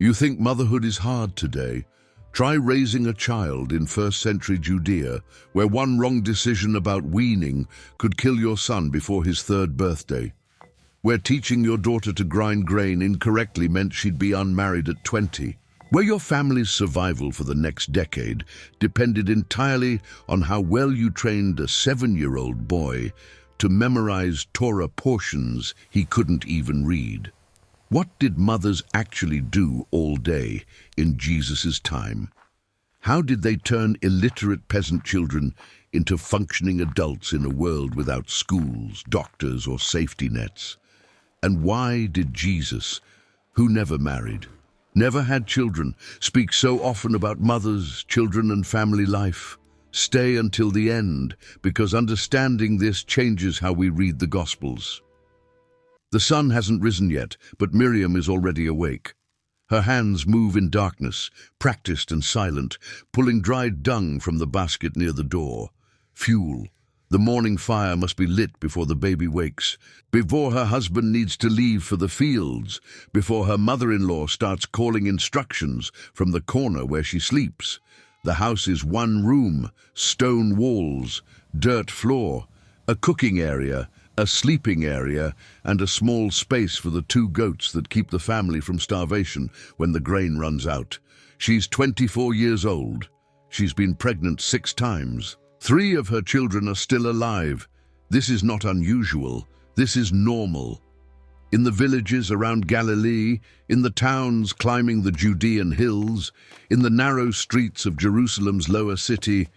You think motherhood is hard today? Try raising a child in first century Judea, where one wrong decision about weaning could kill your son before his third birthday. Where teaching your daughter to grind grain incorrectly meant she'd be unmarried at 20. Where your family's survival for the next decade depended entirely on how well you trained a 7-year-old boy to memorize Torah portions he couldn't even read. What did mothers actually do all day in Jesus' time? How did they turn illiterate peasant children into functioning adults in a world without schools, doctors, or safety nets? And why did Jesus, who never married, never had children, speak so often about mothers, children, and family life? Stay until the end, because understanding this changes how we read the Gospels. The sun hasn't risen yet, but Miriam is already awake. Her hands move in darkness, practiced and silent, pulling dried dung from the basket near the door. Fuel. The morning fire must be lit before the baby wakes, before her husband needs to leave for the fields, before her mother-in-law starts calling instructions from the corner where she sleeps. The house is one room, stone walls, dirt floor, a cooking area, a sleeping area, and a small space for the 2 goats that keep the family from starvation when the grain runs out. She's 24 years old. She's been pregnant 6 times. 3 of her children are still alive. This is not unusual. This is normal. In the villages around Galilee, in the towns climbing the Judean hills, in the narrow streets of Jerusalem's lower city,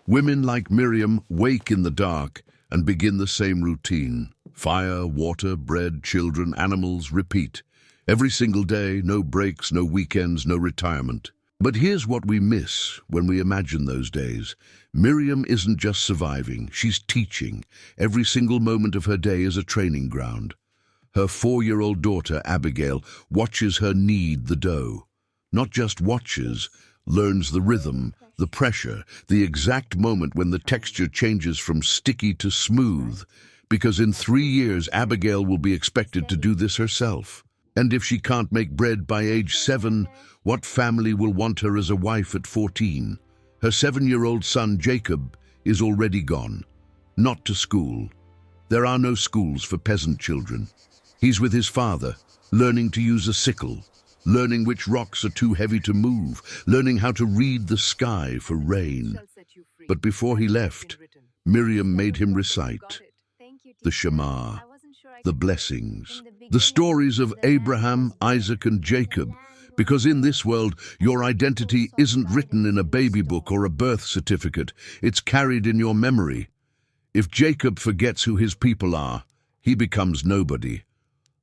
women like Miriam wake in the dark and begin the same routine. Fire, water, bread, children, animals, repeat. Every single day, no breaks, no weekends, no retirement. But here's what we miss when we imagine those days. Miriam isn't just surviving, she's teaching. Every single moment of her day is a training ground. Her 4-year-old daughter, Abigail, watches her knead the dough. Not just watches, learns the rhythm, the pressure, the exact moment when the texture changes from sticky to smooth. Because in 3 years, Abigail will be expected to do this herself. And if she can't make bread by age 7, what family will want her as a wife at 14? Her 7-year-old son, Jacob, is already gone. Not to school. There are no schools for peasant children. He's with his father, learning to use a sickle, learning which rocks are too heavy to move, learning how to read the sky for rain. But before he left, Miriam made him recite the Shema, the blessings, the stories of Abraham, Isaac, and Jacob, because in this world, your identity isn't written in a baby book or a birth certificate. It's carried in your memory. If Jacob forgets who his people are, he becomes nobody.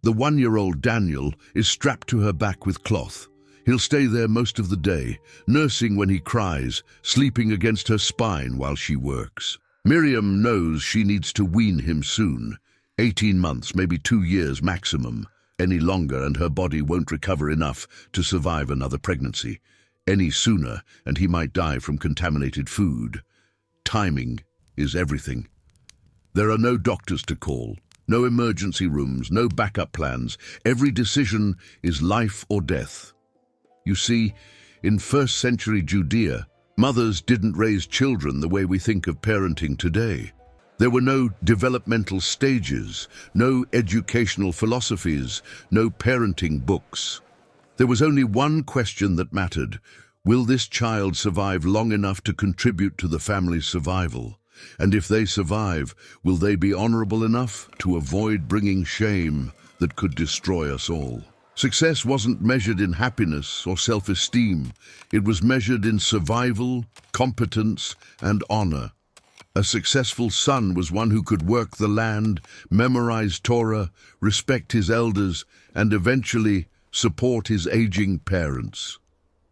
The 1-year-old Daniel is strapped to her back with cloth. He'll stay there most of the day, nursing when he cries, sleeping against her spine while she works. Miriam knows she needs to wean him soon. 18 months, maybe 2 years maximum. Any longer and her body won't recover enough to survive another pregnancy. Any sooner and he might die from contaminated food. Timing is everything. There are no doctors to call. No emergency rooms, no backup plans. Every decision is life or death. You see, in first century Judea, mothers didn't raise children the way we think of parenting today. There were no developmental stages, no educational philosophies, no parenting books. There was only one question that mattered. Will this child survive long enough to contribute to the family's survival? And if they survive, will they be honorable enough to avoid bringing shame that could destroy us all? Success wasn't measured in happiness or self-esteem. It was measured in survival, competence, and honor. A successful son was one who could work the land, memorize Torah, respect his elders, and eventually support his aging parents.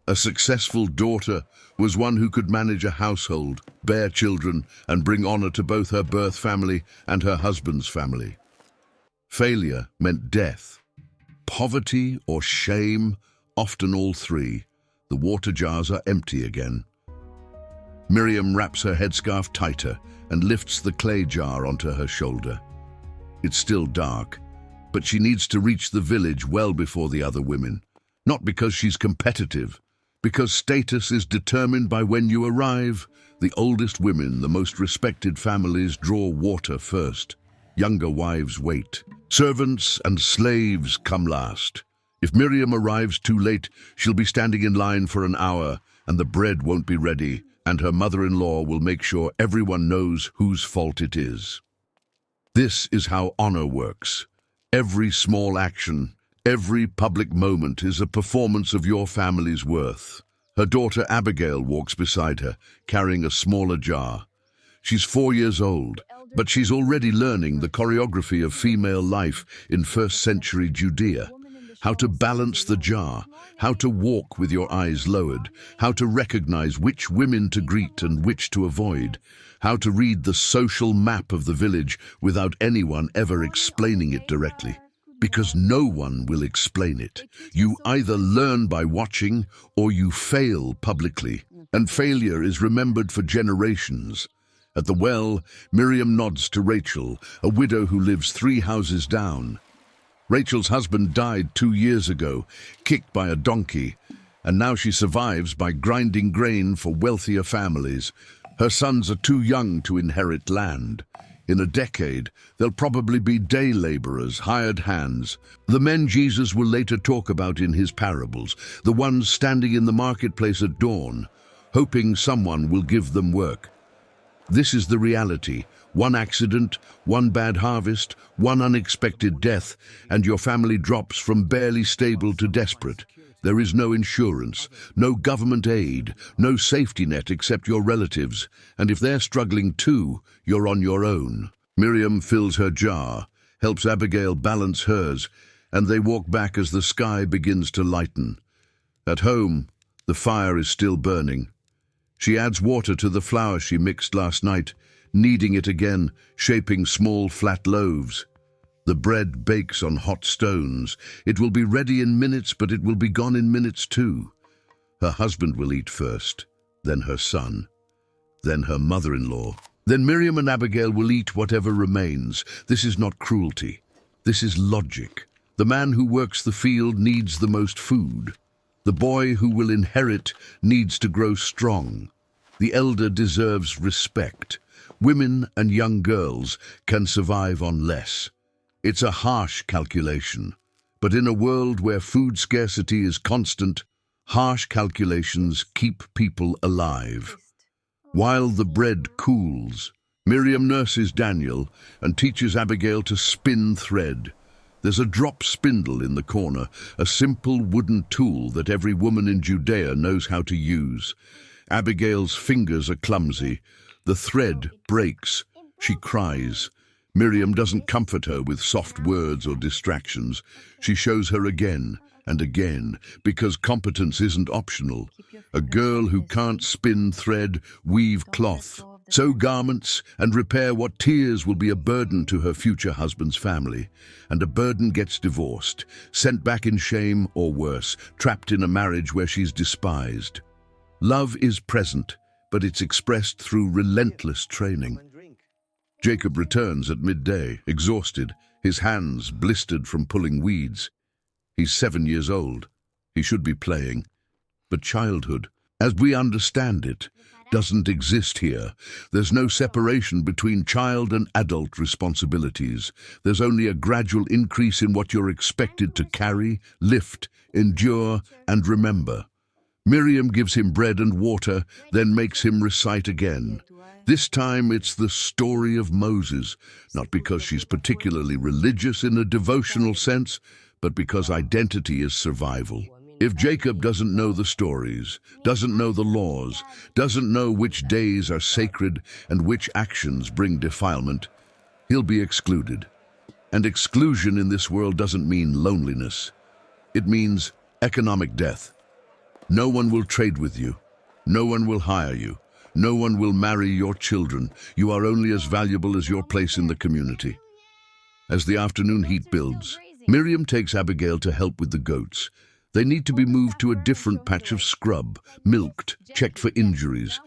A successful daughter was one who could manage a household, bear children, and bring honor to both her birth family and her husband's family. Failure meant death. Poverty or shame, often all 3. The water jars are empty again. Miriam wraps her headscarf tighter and lifts the clay jar onto her shoulder. It's still dark, but she needs to reach the village well before the other women. Not because she's competitive, because status is determined by when you arrive. The oldest women, the most respected families draw water first. Younger wives wait. Servants and slaves come last. If Miriam arrives too late, she'll be standing in line for an hour, and the bread won't be ready, and her mother-in-law will make sure everyone knows whose fault it is. This is how honor works. Every small action, every public moment is a performance of your family's worth. Her daughter Abigail walks beside her, carrying a smaller jar. She's 4 years old, but she's already learning the choreography of female life in first-century Judea. How to balance the jar, how to walk with your eyes lowered, how to recognize which women to greet and which to avoid, how to read the social map of the village without anyone ever explaining it directly. Because no one will explain it. You either learn by watching or you fail publicly, and failure is remembered for generations. At the well, Miriam nods to Rachel, a widow who lives 3 houses down. Rachel's husband died 2 years ago, kicked by a donkey, and now she survives by grinding grain for wealthier families. Her sons are too young to inherit land. In a decade, they'll probably be day laborers, hired hands. The men Jesus will later talk about in his parables, the ones standing in the marketplace at dawn, hoping someone will give them work. This is the reality. One accident, one bad harvest, one unexpected death, and your family drops from barely stable to desperate. There is no insurance, no government aid, no safety net except your relatives, and if they're struggling too, you're on your own. Miriam fills her jar, helps Abigail balance hers, and they walk back as the sky begins to lighten. At home, the fire is still burning. She adds water to the flour she mixed last night, kneading it again, shaping small flat loaves. The bread bakes on hot stones. It will be ready in minutes, but it will be gone in minutes too. Her husband will eat first, then her son, then her mother-in-law. Then Miriam and Abigail will eat whatever remains. This is not cruelty. This is logic. The man who works the field needs the most food. The boy who will inherit needs to grow strong. The elder deserves respect. Women and young girls can survive on less. It's a harsh calculation, but in a world where food scarcity is constant, harsh calculations keep people alive. While the bread cools, Miriam nurses Daniel and teaches Abigail to spin thread. There's a drop spindle in the corner, a simple wooden tool that every woman in Judea knows how to use. Abigail's fingers are clumsy. The thread breaks. She cries. Miriam doesn't comfort her with soft words or distractions. She shows her again and again, because competence isn't optional. A girl who can't spin thread, weave cloth, sew garments, and repair what tears will be a burden to her future husband's family. And a burden gets divorced, sent back in shame or worse, trapped in a marriage where she's despised. Love is present, but it's expressed through relentless training. Jacob returns at midday, exhausted, his hands blistered from pulling weeds. He's 7 years old. He should be playing. But childhood, as we understand it, doesn't exist here. There's no separation between child and adult responsibilities. There's only a gradual increase in what you're expected to carry, lift, endure, and remember. Miriam gives him bread and water, then makes him recite again. This time it's the story of Moses, not because she's particularly religious in a devotional sense, but because identity is survival. If Jacob doesn't know the stories, doesn't know the laws, doesn't know which days are sacred and which actions bring defilement, he'll be excluded. And exclusion in this world doesn't mean loneliness. It means economic death. No one will trade with you. No one will hire you. No one will marry your children. You are only as valuable as your place in the community. As the afternoon heat builds, Miriam takes Abigail to help with the goats. They need to be moved to a different patch of scrub, milked, checked for injuries.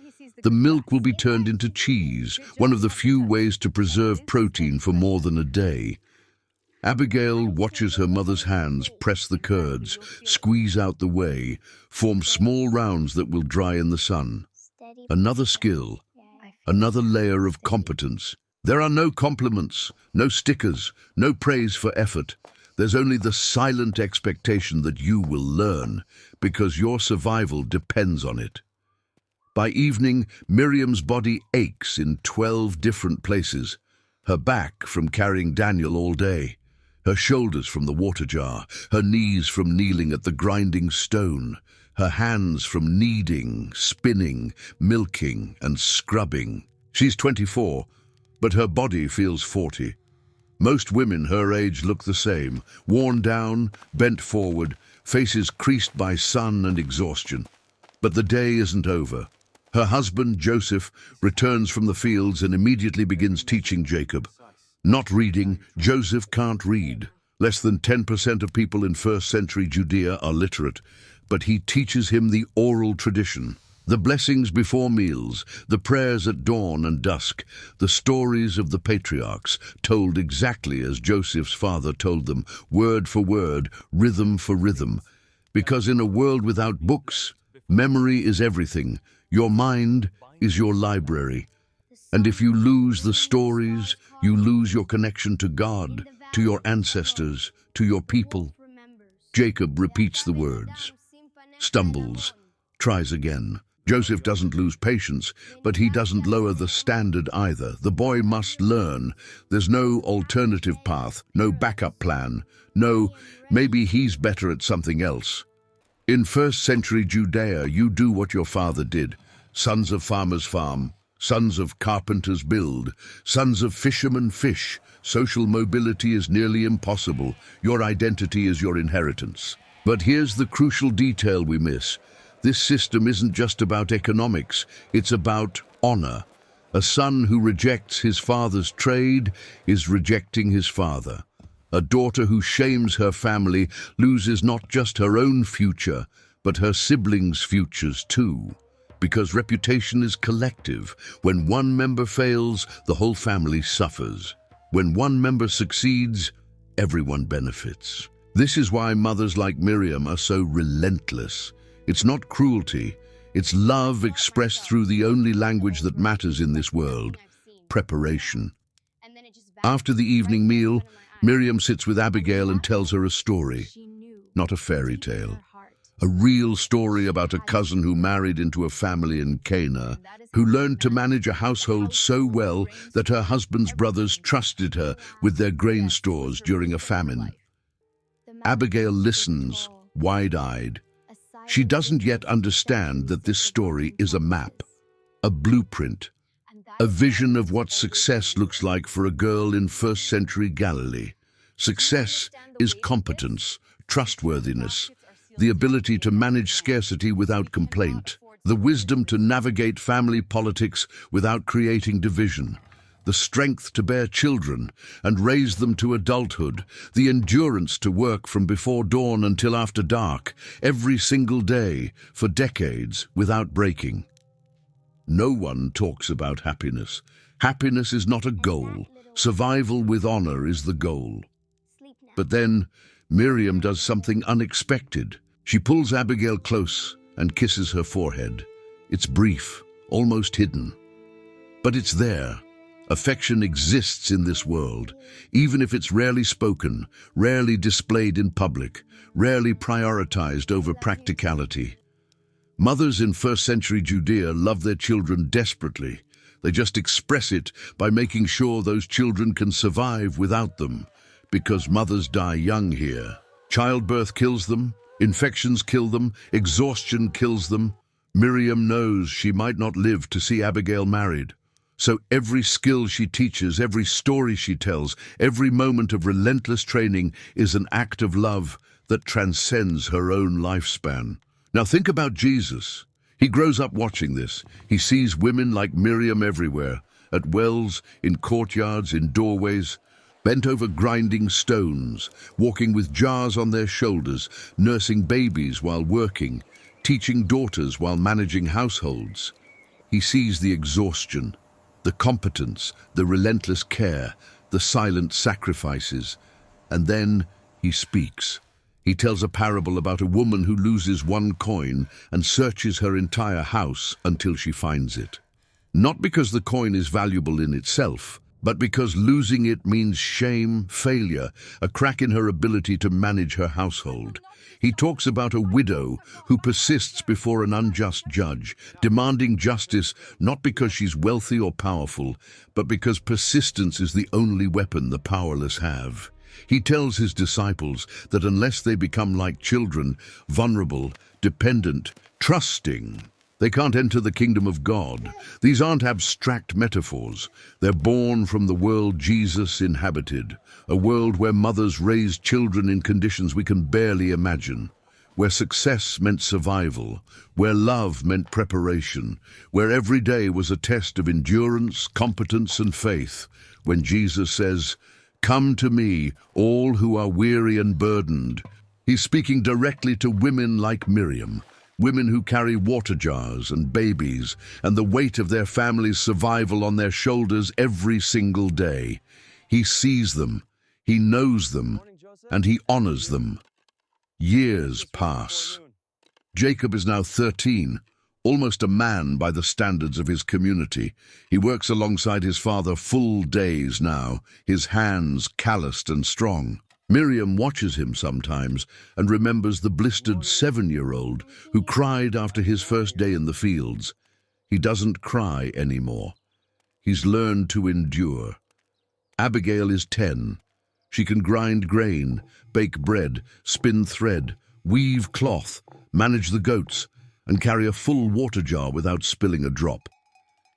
The milk will be turned into cheese, one of the few ways to preserve protein for more than a day. Abigail watches her mother's hands press the curds, squeeze out the whey, form small rounds that will dry in the sun. Another skill, another layer of competence. There are no compliments, no stickers, no praise for effort. There's only the silent expectation that you will learn, because your survival depends on it. By evening, Miriam's body aches in 12 different places. Her back from carrying Daniel all day, her shoulders from the water jar, her knees from kneeling at the grinding stone, her hands from kneading, spinning, milking, and scrubbing. She's 24, but her body feels 40. Most women her age look the same, worn down, bent forward, faces creased by sun and exhaustion. But the day isn't over. Her husband, Joseph, returns from the fields and immediately begins teaching Jacob. Not reading, Joseph can't read. Less than 10% of people in first-century Judea are literate, but he teaches him the oral tradition. The blessings before meals, the prayers at dawn and dusk, the stories of the patriarchs, told exactly as Joseph's father told them, word for word, rhythm for rhythm. Because in a world without books, memory is everything. Your mind is your library. And if you lose the stories, you lose your connection to God, to your ancestors, to your people. Jacob repeats the words, stumbles, tries again. Joseph doesn't lose patience, but he doesn't lower the standard either. The boy must learn. There's no alternative path, no backup plan, no, maybe he's better at something else. In first-century Judea, you do what your father did. Sons of farmers farm, sons of carpenters build, sons of fishermen fish. Social mobility is nearly impossible. Your identity is your inheritance. But here's the crucial detail we miss. This system isn't just about economics, it's about honor. A son who rejects his father's trade is rejecting his father. A daughter who shames her family loses not just her own future, but her siblings' futures too. Because reputation is collective. When one member fails, the whole family suffers. When one member succeeds, everyone benefits. This is why mothers like Miriam are so relentless. It's not cruelty, it's love expressed through the only language that matters in this world, preparation. After the evening meal, Miriam sits with Abigail and tells her a story, not a fairy tale. A real story about a cousin who married into a family in Cana, who learned to manage a household so well that her husband's brothers trusted her with their grain stores during a famine. Abigail listens, wide-eyed. She doesn't yet understand that this story is a map, a blueprint, a vision of what success looks like for a girl in first-century Galilee. Success is competence, trustworthiness, the ability to manage scarcity without complaint, the wisdom to navigate family politics without creating division, the strength to bear children and raise them to adulthood, the endurance to work from before dawn until after dark, every single day, for decades, without breaking. No one talks about happiness. Happiness is not a goal. Survival with honor is the goal. But then, Miriam does something unexpected. She pulls Abigail close and kisses her forehead. It's brief, almost hidden. But it's there. Affection exists in this world, even if it's rarely spoken, rarely displayed in public, rarely prioritized over practicality. Mothers in first-century Judea love their children desperately. They just express it by making sure those children can survive without them, because mothers die young here. Childbirth kills them, infections kill them, exhaustion kills them. Miriam knows she might not live to see Abigail married. So every skill she teaches, every story she tells, every moment of relentless training is an act of love that transcends her own lifespan. Now think about Jesus. He grows up watching this. He sees women like Miriam everywhere, at wells, in courtyards, in doorways, bent over grinding stones, walking with jars on their shoulders, nursing babies while working, teaching daughters while managing households. He sees the exhaustion, the competence, the relentless care, the silent sacrifices. And then he speaks. He tells a parable about a woman who loses one coin and searches her entire house until she finds it. Not because the coin is valuable in itself, but because losing it means shame, failure, a crack in her ability to manage her household. He talks about a widow who persists before an unjust judge, demanding justice not because she's wealthy or powerful, but because persistence is the only weapon the powerless have. He tells his disciples that unless they become like children, vulnerable, dependent, trusting, they can't enter the kingdom of God. These aren't abstract metaphors. They're born from the world Jesus inhabited, a world where mothers raised children in conditions we can barely imagine, where success meant survival, where love meant preparation, where every day was a test of endurance, competence, and faith. When Jesus says, "Come to me, all who are weary and burdened," he's speaking directly to women like Miriam, women who carry water jars and babies and the weight of their family's survival on their shoulders every single day. He sees them, he knows them, and he honors them. Years pass. Jacob is now 13, almost a man by the standards of his community. He works alongside his father full days now, his hands calloused and strong. Miriam watches him sometimes and remembers the blistered 7-year-old who cried after his first day in the fields. He doesn't cry anymore. He's learned to endure. Abigail is 10. She can grind grain, bake bread, spin thread, weave cloth, manage the goats, and carry a full water jar without spilling a drop.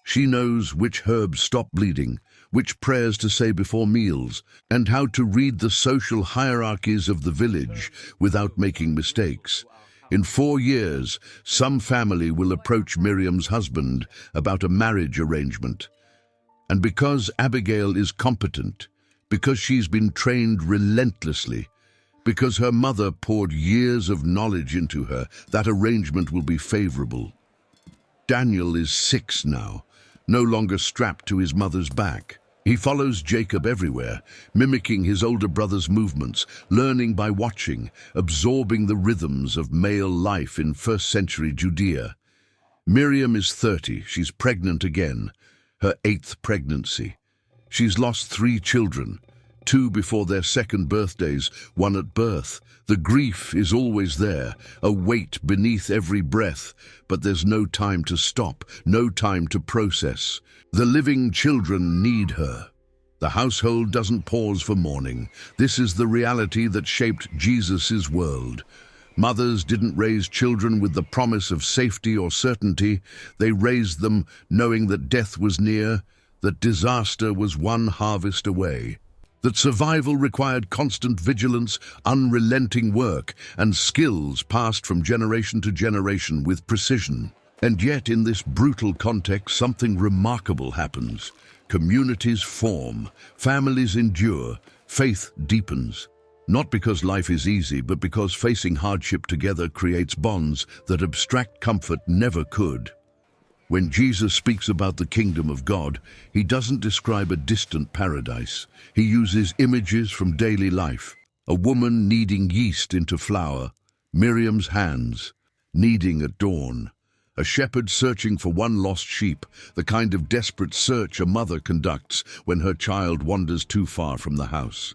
She knows which herbs stop bleeding, which prayers to say before meals, and how to read the social hierarchies of the village without making mistakes. In 4 years, some family will approach Miriam's husband about a marriage arrangement. And because Abigail is competent, because she's been trained relentlessly, because her mother poured years of knowledge into her, that arrangement will be favorable. Daniel is 6 now, no longer strapped to his mother's back. He follows Jacob everywhere, mimicking his older brother's movements, learning by watching, absorbing the rhythms of male life in first-century Judea. Miriam is 30. She's pregnant again, her 8th pregnancy. She's lost 3 children, 2 before their 2nd birthdays, 1 at birth. The grief is always there, a weight beneath every breath, but there's no time to stop, no time to process. The living children need her. The household doesn't pause for mourning. This is the reality that shaped Jesus' world. Mothers didn't raise children with the promise of safety or certainty. They raised them knowing that death was near, that disaster was one harvest away, that survival required constant vigilance, unrelenting work, and skills passed from generation to generation with precision. And yet, in this brutal context, something remarkable happens. Communities form, families endure, faith deepens. Not because life is easy, but because facing hardship together creates bonds that abstract comfort never could. When Jesus speaks about the kingdom of God, he doesn't describe a distant paradise. He uses images from daily life. A woman kneading yeast into flour, Miriam's hands, kneading at dawn. A shepherd searching for one lost sheep, the kind of desperate search a mother conducts when her child wanders too far from the house.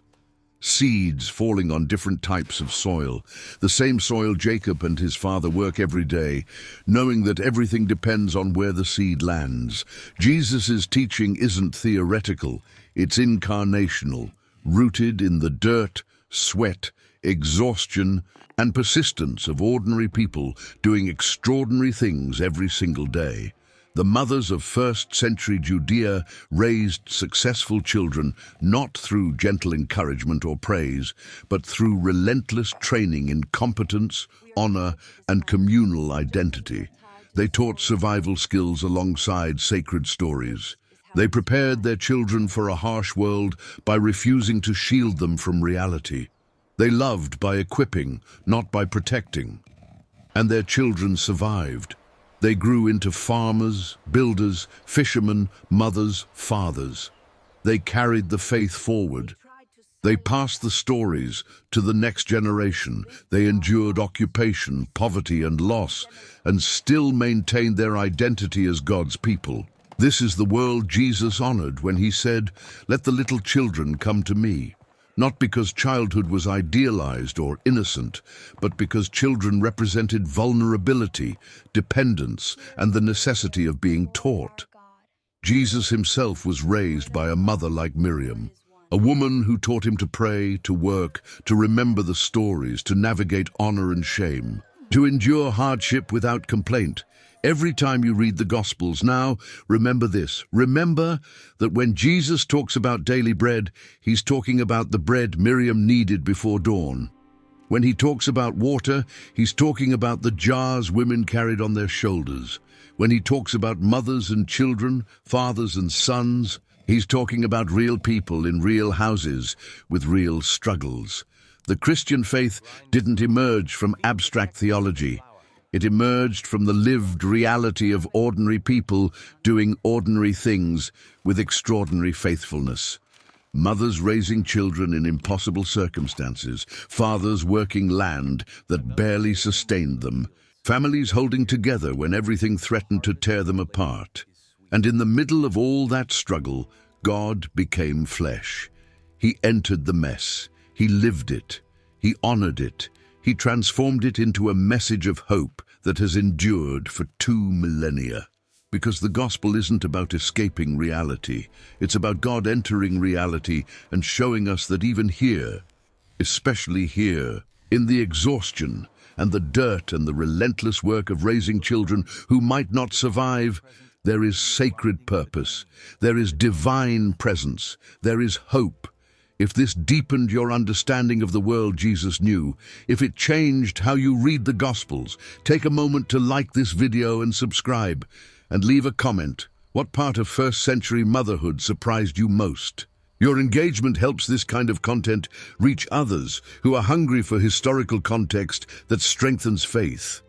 Seeds falling on different types of soil, the same soil Jacob and his father work every day, knowing that everything depends on where the seed lands. Jesus' teaching isn't theoretical, it's incarnational, rooted in the dirt, sweat, exhaustion, and persistence of ordinary people doing extraordinary things every single day. The mothers of first-century Judea raised successful children not through gentle encouragement or praise, but through relentless training in competence, honor, and communal identity. They taught survival skills alongside sacred stories. They prepared their children for a harsh world by refusing to shield them from reality. They loved by equipping, not by protecting. And their children survived. They grew into farmers, builders, fishermen, mothers, fathers. They carried the faith forward. They passed the stories to the next generation. They endured occupation, poverty, and loss, and still maintained their identity as God's people. This is the world Jesus honored when he said, "Let the little children come to me." Not because childhood was idealized or innocent, but because children represented vulnerability, dependence, and the necessity of being taught. Jesus himself was raised by a mother like Miriam, a woman who taught him to pray, to work, to remember the stories, to navigate honor and shame, to endure hardship without complaint. Every time you read the Gospels now, remember this. Remember that when Jesus talks about daily bread, he's talking about the bread Miriam needed before dawn. When he talks about water, he's talking about the jars women carried on their shoulders. When he talks about mothers and children, fathers and sons, he's talking about real people in real houses with real struggles. The Christian faith didn't emerge from abstract theology. It emerged from the lived reality of ordinary people doing ordinary things with extraordinary faithfulness. Mothers raising children in impossible circumstances, fathers working land that barely sustained them, families holding together when everything threatened to tear them apart. And in the middle of all that struggle, God became flesh. He entered the mess. He lived it. He honored it. He transformed it into a message of hope that has endured for 2 millennia. Because the gospel isn't about escaping reality. It's about God entering reality and showing us that even here, especially here, in the exhaustion and the dirt and the relentless work of raising children who might not survive, there is sacred purpose. There is divine presence. There is hope. If this deepened your understanding of the world Jesus knew, if it changed how you read the Gospels, take a moment to like this video and subscribe, and leave a comment. What part of first-century motherhood surprised you most? Your engagement helps this kind of content reach others who are hungry for historical context that strengthens faith.